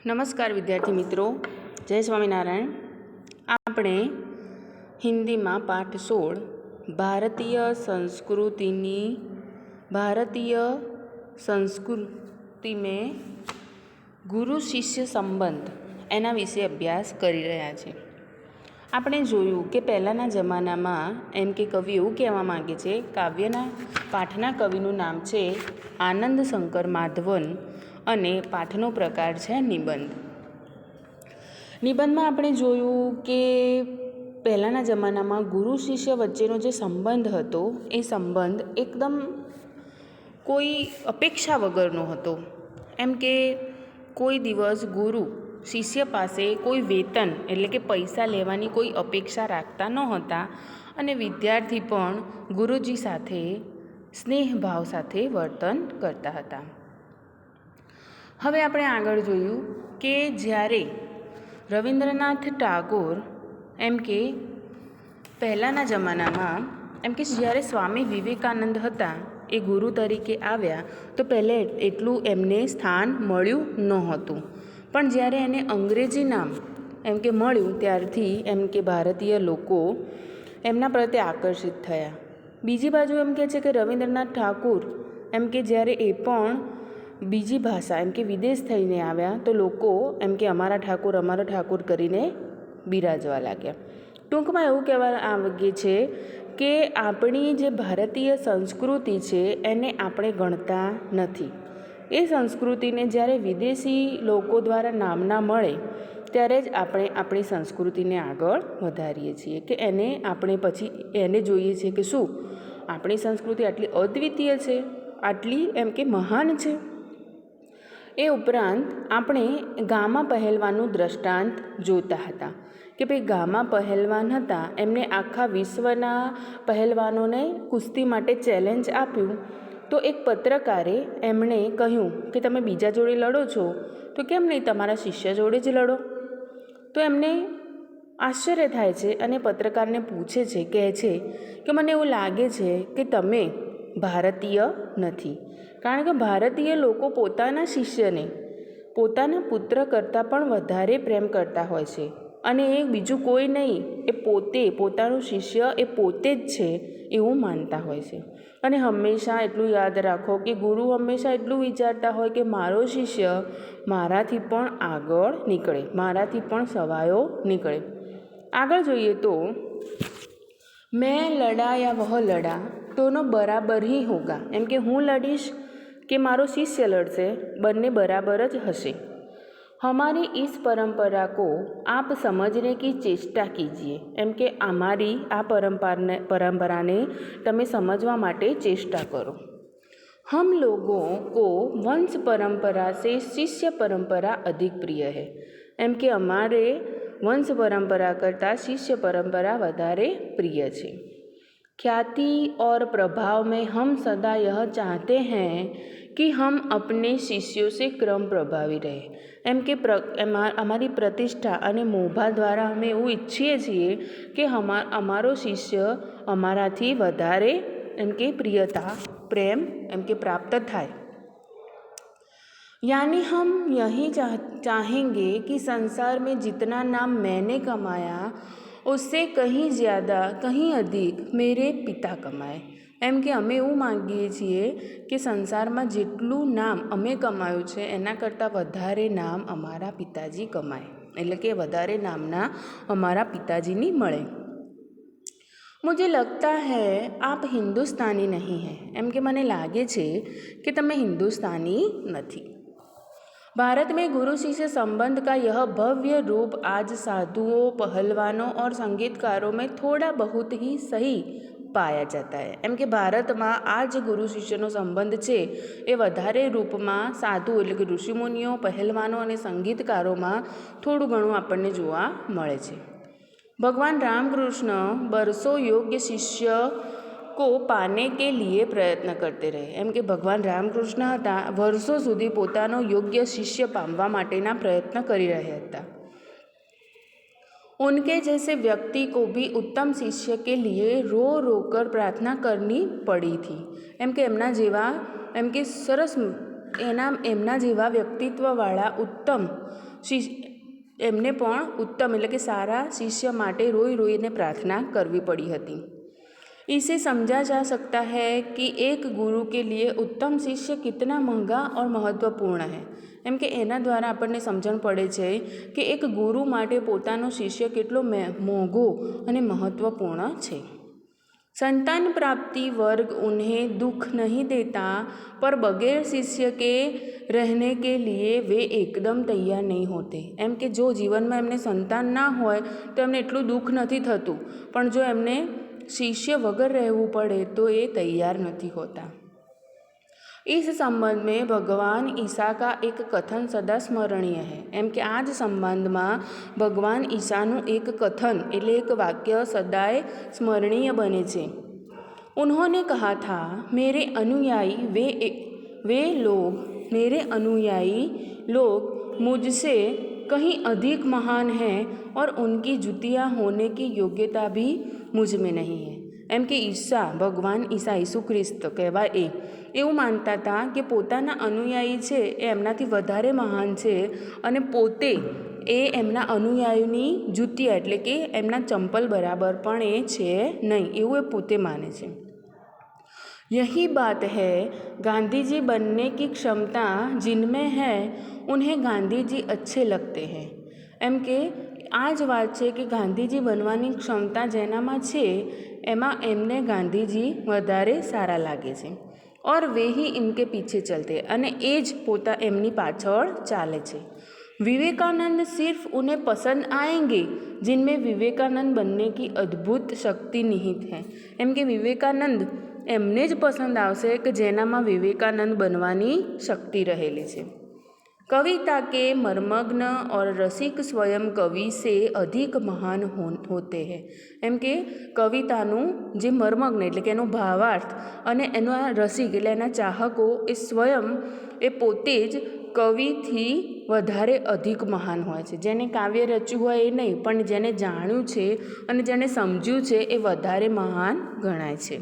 નમસ્કાર વિદ્યાર્થી મિત્રો, જય સ્વામિનારાયણ. આપણે હિન્દીમાં પાઠ 16 ભારતીય સંસ્કૃતિ में ગુરુ શિષ્ય સંબંધ એના વિશે અભ્યાસ કરી રહ્યા છે. આપણે જોયું કે પહેલાંના જમાનામાં એમ કે કવિ એવું કહેવા માગે છે, કાવ્યના પાઠના કવિનું નામ છે આનંદ શંકર માધવન અને પાઠનો પ્રકાર છે નિબંધ. નિબંધમાં આપણે જોયું કે પહેલાંના જમાનામાં ગુરુ શિષ્ય વચ્ચેનો જે સંબંધ હતો એ સંબંધ એકદમ કોઈ અપેક્ષા વગરનો હતો. એમ કે કોઈ દિવસ ગુરુ શિષ્ય પાસે કોઈ વેતન એટલે કે પૈસા લેવાની કોઈ અપેક્ષા રાખતા નહોતા અને વિદ્યાર્થી પણ ગુરુજી સાથે સ્નેહભાવ સાથે વર્તન કરતા હતા. હવે આપણે આગળ જોયું કે જ્યારે રવિન્દ્રનાથ ટાગોર એમ કે પહેલાંના જમાનામાં એમ કે જ્યારે સ્વામી વિવેકાનંદ હતા એ ગુરુ તરીકે આવ્યા તો પહેલે એટલું એમને સ્થાન મળ્યું નહોતું. પણ જ્યારે એને અંગ્રેજી નામ એમ કે મળ્યું ત્યારથી એમ કે ભારતીય લોકો એમના પ્રત્યે આકર્ષિત થયા. બીજી બાજુ એમ કહે છે કે રવિન્દ્રનાથ ઠાકુર એમ કે જ્યારે એ પણ બીજી ભાષા એમ કે વિદેશ થઈને આવ્યા તો લોકો એમ કે અમારા ઠાકુર કરીને બિરાજવા લાગ્યા. ટૂંકમાં એવું કહેવા આવે છે કે આપણી જે ભારતીય સંસ્કૃતિ છે એને આપણે ગણતા નથી. એ સંસ્કૃતિને જ્યારે વિદેશી લોકો દ્વારા નામના મળે ત્યારે જ આપણે આપણી સંસ્કૃતિને આગળ વધારીએ છીએ કે આપણે પછી એને જોઈએ છીએ કે શું આપણી સંસ્કૃતિ આટલી અદ્વિતીય છે, આટલી એમ કે મહાન છે. એ ઉપરાંત આપણે ગામા પહેલવાનનું દ્રષ્ટાંત જોતા હતા કે ભાઈ ગામા પહેલવાન હતા, એમને આખા વિશ્વના પહેલવાનોને કુસ્તી માટે ચેલેન્જ આપ્યું. તો એક પત્રકારે એમણે કહ્યું કે તમે બીજા જોડે લડો છો તો કેમ નહીં તમારા શિષ્ય જોડે જ લડો. તો એમને આશ્ચર્ય થાય છે અને પત્રકારને પૂછે છે, કહે છે કે મને એવું લાગે છે કે તમે ભારતીય નથી, કારણ કે ભારતીય લોકો પોતાના શિષ્યને પોતાના પુત્ર કરતાં પણ વધારે પ્રેમ કરતા હોય છે અને એ બીજું કોઈ નહીં, એ પોતાનું શિષ્ય એ પોતે જ છે એવું માનતા હોય છે. અને હંમેશા એટલું યાદ રાખો કે ગુરુ હંમેશા એટલું વિચારતા હોય કે મારો શિષ્ય મારાથી પણ આગળ નીકળે, મારાથી પણ સવાયો નીકળે. આગળ જોઈએ તો મેં લડા યા વહ લડા દોનો બરાબર ही होगा. એમ કે હું લડીશ કે મારો શિષ્ય લડશે, બંને બરાબર જ હશે. हमारी इस परंपरा को आप समझने की चेष्टा कीजिए. એમ કે અમારી આ પરંપરાને તમે સમજવા માટે ચેષ્ટા કરો. हम लोगों को वंश परंपरा से शिष्य परंपरा अधिक प्रिय है. એમ કે અમારે વંશ પરંપરા કરતાં શિષ્ય પરંપરા વધારે પ્રિય છે. ख्याति और प्रभाव में हम सदा यह चाहते हैं कि हम अपने शिष्यों से क्रम प्रभावी रहे. એમ કે અમારી પ્રતિષ્ઠા અને મોભા દ્વારા અમે એવું ઈચ્છીએ છીએ કે અમારો શિષ્ય અમારાથી વધારે એમ કે પ્રિયતા પ્રેમ એમ કે પ્રાપ્ત થાય. यानी हम यही चाहेंगे कि संसार में जितना नाम मैंने कमाया उससे कहीं ज़्यादा कहीं अधिक मेरे पिता कमाए. એમ કે અમે એવું માગીએ છીએ કે સંસારમાં જેટલું નામ અમે કમાયું છે એના કરતાં વધારે નામ અમારા પિતાજી કમાય, એટલે કે વધારે નામના અમારા પિતાજીની મળે. मुझे लगता है आप हिंदुस्तानी नहीं हैं. એમ કે મને લાગે છે કે તમે हिंदुस्तानी નથી. भारत में गुरु शिष्य संबंध का यह भव्य रूप आज साधुओं, पहलवानों और संगीतकारों में थोड़ा बहुत ही सही पाया जाता है. એમ કે ભારતમાં આ જે ગુરુ શિષ્યનો સંબંધ છે એ વધારે રૂપમાં સાધુ એટલે કે ઋષિમુનિઓ, પહેલવાનો અને સંગીતકારોમાં થોડું ઘણું આપણને જોવા મળે છે. भगवान रामकृष्ण बरसों योग्य शिष्य को पाने के लिए प्रयत्न करते रहे. એમ કે ભગવાન રામકૃષ્ણ હતા વર્ષો સુધી પોતાનો યોગ્ય શિષ્ય પામવા માટેના પ્રયત્ન કરી રહ્યા હતા. उनके जैसे व्यक्ति को भी उत्तम शिष्य के लिए रो रो कर प्रार्थना करनी पड़ी थी. એમ કે એમના જેવા એમ કે સરસ એમના જેવા વ્યક્તિત્વવાળા ઉત્તમ એમને પણ ઉત્તમ એટલે કે સારા શિષ્ય માટે રોઈ રોઈને પ્રાर्थना કરવી पड़ी હતી। इसे समझा जा सकता है कि एक गुरु के लिए उत्तम शिष्य कितना महंगा और महत्वपूर्ण है। એમ કે એના દ્વારા આપણને સમજણ પડે છે કે એક ગુરુ માટે પોતાનો શિષ્ય કેટલો મોંઘો અને મહત્વપૂર્ણ છે। संतान प्राप्ति वर्ग उन्हें दुख नहीं देता, पर बगैर शिष्य के रहने के लिए वे एकदम तैयार नहीं होते। एम के जो जीवन में एमने संतान ना होय तो एमने एटલું दुख नहीं थતું, पण जो एमने शिष्य वगर रहવું पड़े तो ये तैयार नहीं होता। इस संबंध में भगवान ईसा का एक कथन सदा स्मरणीय है। एम के आज संबंध में भगवान ईसाનું एक कथन એટલે एक वाक्य सदाय स्मरणीय बने छे। उन्होंने कहा था, मेरे अनुयायी लोग मुझसे कहीं अधिक महान हैं और उनकी जुतियाँ होने की योग्यता भी मुझ में नहीं है। एम के ईसा भगवान ईसा ईसु ख्रिस्त कहेवाय એવું માનતા હતા કે પોતાના અનુયાયી છે એ એમનાથી વધારે મહાન છે અને પોતે એ એમના અનુયાયીની જુતિયા એટલે કે એમના ચંપલ બરાબર પણ એ છે નહીં, એવું એ પોતે માને છે। यही बात है, गांधी जी बनने की क्षमता जिनमें है उन्हें गांधी जी अच्छे लगते हैं। एम के आ ज बात है कि गांधीजी बनवानी क्षमता जेनामां छे एमां एमने गांधीजी वधारे सारा लागे छे और वे ही इनके पीछे चलते अने एज पोता एमनी पाछळ चाले छे। विवेकानंद सिर्फ उन्हें पसंद आएंगे जिनमें विवेकानंद बनने की अद्भुत शक्ति निहित है। एम के विवेकानंद एमने ज पसंद आवशे कि जेनामां विवेकानंद बनवानी शक्ति रहेली छे। कविता के मर्मग्न और रसिक स्वयं कवि से अधिक महान होते हैं। एम के कविताનું જે મર્મગ્ન એટલે કે એનો ભાવાર્થ અને એનો રસિક એટલે એના ચાહકો એ સ્વયં એ પોતે જ કવિથી વધારે અધિક મહાન હોય છે। જેને કાવ્ય રચ્યું હોય એ નહીં, પણ જેને જાણ્યું છે અને જેને સમજ્યું છે એ વધારે મહાન ગણાય છે।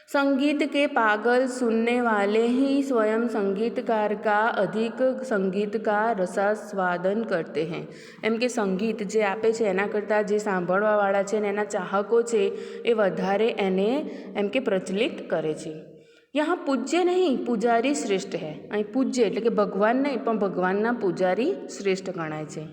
संगीत के पागल सुनने वाले ही स्वयं संगीतकार का अधिक संगीत का रसास्वादन करते हैं। एम के संगीत जे आपे छे एना करता जे सांभळवावाळा छे ने एना चाहको छे ए वधारे एने एम के प्रचलित करे छे। यहाँ पूज्य नहीं पुजारी श्रेष्ठ है। अहीं पूज्य एटले के भगवान नहीं पण भगवानना पुजारी श्रेष्ठ गणाय छे।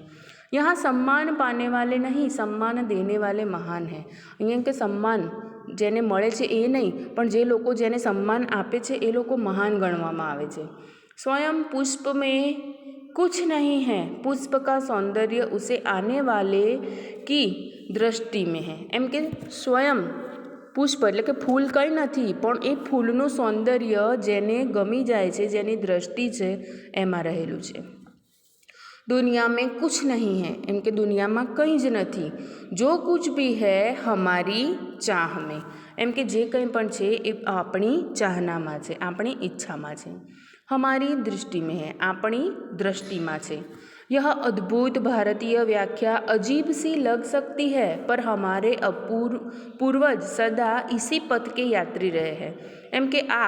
यहाँ सम्मान पाने वाले नहीं सम्मान देने वाले महान है। अहीं के सम्मान जेने मळे छे ए नहीं पण जे लोको जेने सम्मान आपे छे ए लोको महान गणवामां आवे छे। स्वयं पुष्प में कुछ नहीं है, पुष्प का सौंदर्य उसे आने वाले की दृष्टि में है। एम के स्वयं पुष्प એટલે કે ફૂલ કંઈ નથી પણ એ ફૂલનું સૌંદર્ય જેને ગમી જાય છે, જેની દૃષ્ટિ છે એમાં રહેલું છે। दुनिया में कुछ नहीं है, एम के दुनिया में कहीं ज नहीं, जो कुछ भी है हमारी चाह में। एम के जे कंई पण छे ए आपणी चाहनामां छे, आपणी इच्छामां छे। हमारी दृष्टि में है, आपणी दृष्टिमां छे। यह अद्भुत भारतीय व्याख्या अजीब सी लग सकती है, पर हमारे पूर्वज सदा इसी पथ के यात्री रहे हैं। एम के आ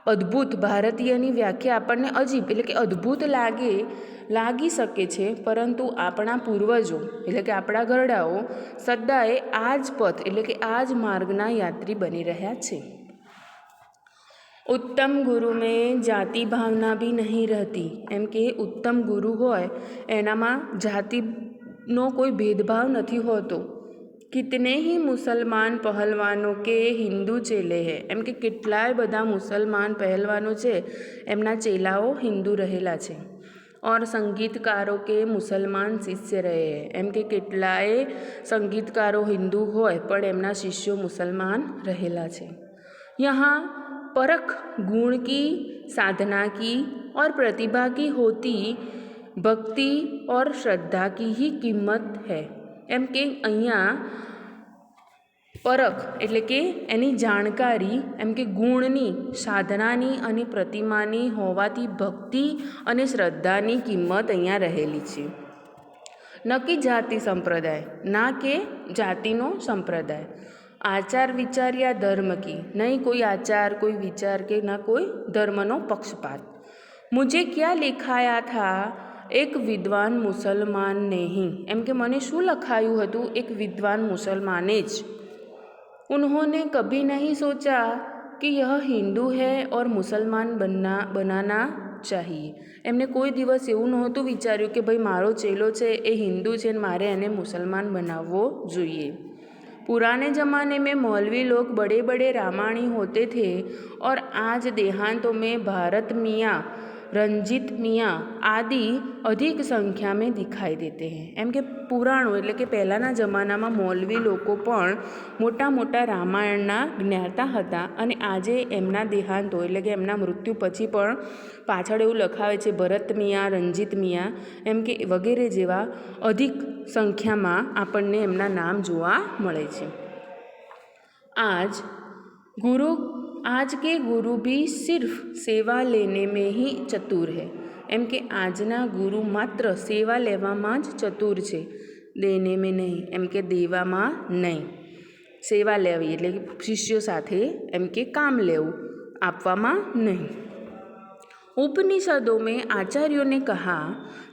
अद्भुत भारतीयनी व्याख्या આપણને અજીબ એટલે કે અદ્ભુત લાગી શકે છે, પરંતુ આપણા પૂર્વજો એટલે કે આપણા ઘરડાઓ સદાય આ જ પથ એટલે કે આ જ માર્ગના यात्री બની રહ્યા છે। उत्तम गुरु में जाति भावना भी नहीं रहती। एम के उत्तम गुरु होय एनामां जातिनो कोई भेदभाव नहीं होतो। कितने ही मुसलमान पहलवानों के हिंदू चेले हैं। एम के કેટલાય બધા मुसलमान पहलवानों छे एमना चेलाओ हिंदू रहेला छे। और संगीतकारों के मुसलमान शिष्य रहे हैं। एम के કેટલાય संगीतकारों हिंदू होय पण एमना शिष्यों मुसलमान रहेला छे। यहाँ परख गुण की, साधना की और प्रतिभा की होती, भक्ति और श्रद्धा की ही कीमत है। एम के अहींया परख एटले के एनी जाणकारी एम के गुणनी, साधनानी अने प्रतिमानी होवाथी भक्ति अने श्रद्धानी किंमत अहींया रहेली छे। न कि जाति संप्रदाय, ना के जातिनो संप्रदाय। आचार विचार या धर्म की, नहीं कोई आचार कोई विचार के ना कोई धर्मनो पक्षपात। मुझे क्या लिखाया था એક વિદ્વાન મુસલમાનને ही, એમ કે મને શું લખાયું હતું? એક વિદ્વાન મુસલમાને જ. उन्होंने कभी नहीं सोचा कि यह हिंदू है और मुसलमान बनाना चाहिए. એમને કોઈ દિવસ એવું નહોતું વિચાર્યું કે ભાઈ મારો ચેલો છે એ હિન્દુ છે ને મારે એને મુસલમાન બનાવવો જોઈએ. पुराने ज़माने में मौलवी लोग बड़े बड़े रामायणी होते थे और आज देहांतों में भारत मियाँ, रंजीत मियाँ आदि अधिक संख्या में दिखाई देते हैं. એમ કે પુરાણો એટલે કે પહેલાંના જમાનામાં મૌલવી લોકો પણ મોટા મોટા રામાયણના જ્ઞાતા હતા અને આજે એમના દેહાંતો એટલે કે એમના મૃત્યુ પછી પણ પાછળ એવું લખાવે છે ભરત મિયાં, રંજીત મિયાં એમ કે વગેરે જેવા અધિક સંખ્યામાં આપણને એમના નામ જોવા મળે છે. आज के गुरु भी सिर्फ सेवा लेने में ही चतुर है. એમ કે આજના ગુરુ માત્ર સેવા લેવામાં જ ચતુર છે, દેને મેં નહીં, એમ કે દેવામાં નહીં. સેવા લેવી એટલે કે શિષ્યો સાથે એમ કે કામ લેવું, આપવામાં નહીં. उपनिषदों में आचार्यों ने कहा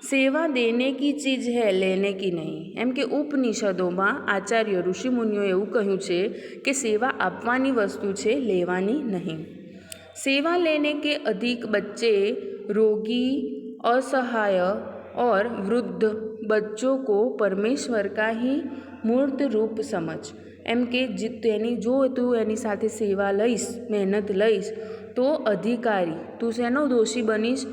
सेवा देने की चीज़ है, लेने की नहीं. એમ કે ઉપનિષદોમાં આચાર્ય ઋષિમુનિઓએ એવું કહ્યું છે કે સેવા આપવાની વસ્તુ છે, લેવાની નહીં. सेवा लेने के अधिक बच्चे रोगी, असहाय और वृद्ध बच्चों को परमेश्वर का ही मूर्त रूप समझ. એમ કે તેની જો તું એની સાથે સેવા લઈશ, મહેનત લઈશ તો અધિકારી તું શેનો દોષી બનીશ?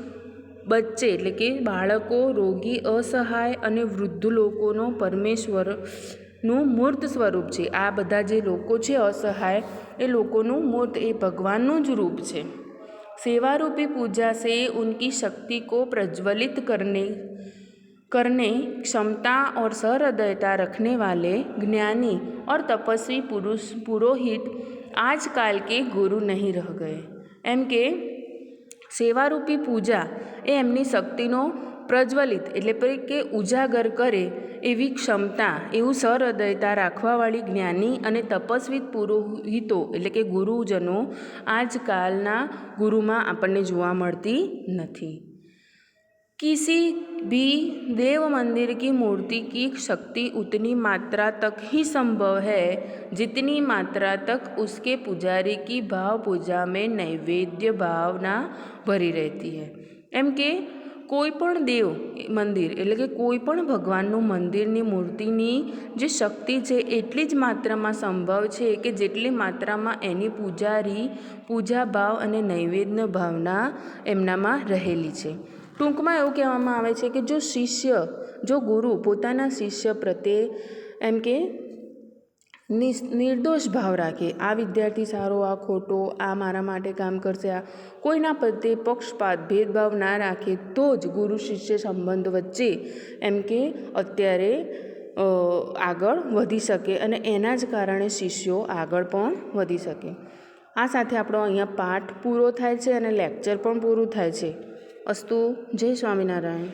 બચ્ચે એટલે કે બાળકો, રોગી, અસહાય અને વૃદ્ધ લોકોનો પરમેશ્વરનું મૂર્ત સ્વરૂપ છે. આ બધા જે લોકો છે અસહાય એ લોકોનું મૂર્ત એ ભગવાનનું જ રૂપ છે. सेवारूपी पूजा से उनकी शक्ति को प्रज्वलित करने क्षमता और सहृदयता रखने वाले ज्ञानी और तपस्वी पुरोहित आजकल के गुरु नहीं रह गए. એમ કે સેવારૂપી પૂજા એ એમની શક્તિનો પ્રજ્વલિત એટલે કે ઉજાગર કરે એવી ક્ષમતા, એવું સહૃદયતા રાખવાવાળી જ્ઞાની અને તપસ્વી પુરોહિતો એટલે કે ગુરુજનો આજકાલના ગુરુમાં આપણને જોવા મળતી નથી. किसी भी देव मंदिर की मूर्ति की शक्ति उतनी मात्रा तक ही संभव है जितनी मात्रा तक उसके पुजारी की भाव पूजा में नैवेद्य भावना भरी रहती है. એમ કે કોઈ પણ દેવ મંદિર એટલે કે કોઈ પણ ભગવાનનું મંદિરની મૂર્તિની જે શક્તિ છે એટલી જ માત્રામાં સંભવ છે કે જેટલી માત્રામાં એની પૂજા ભાવ અને નૈવેદ્ય ભાવના એમનામાં રહેલી છે. ટૂંકમાં એવું કહેવામાં આવે છે કે જો ગુરુ પોતાના શિષ્ય પ્રત્યે એમ કે નિર્દોષ ભાવ રાખે, આ વિદ્યાર્થી સારો, આ ખોટો, આ મારા માટે કામ કરશે, આ કોઈના પ્રત્યે પક્ષપાત ભેદભાવ ના રાખે તો જ ગુરુ શિષ્ય સંબંધ વચ્ચે એમ કે અત્યારે આગળ વધી શકે અને એના જ કારણે શિષ્યો આગળ પણ વધી શકે. આ સાથે આપણો અહીંયા પાઠ પૂરો થાય છે અને લેક્ચર પણ પૂરું થાય છે. અસ્તુ. જય સ્વામિનારાયણ.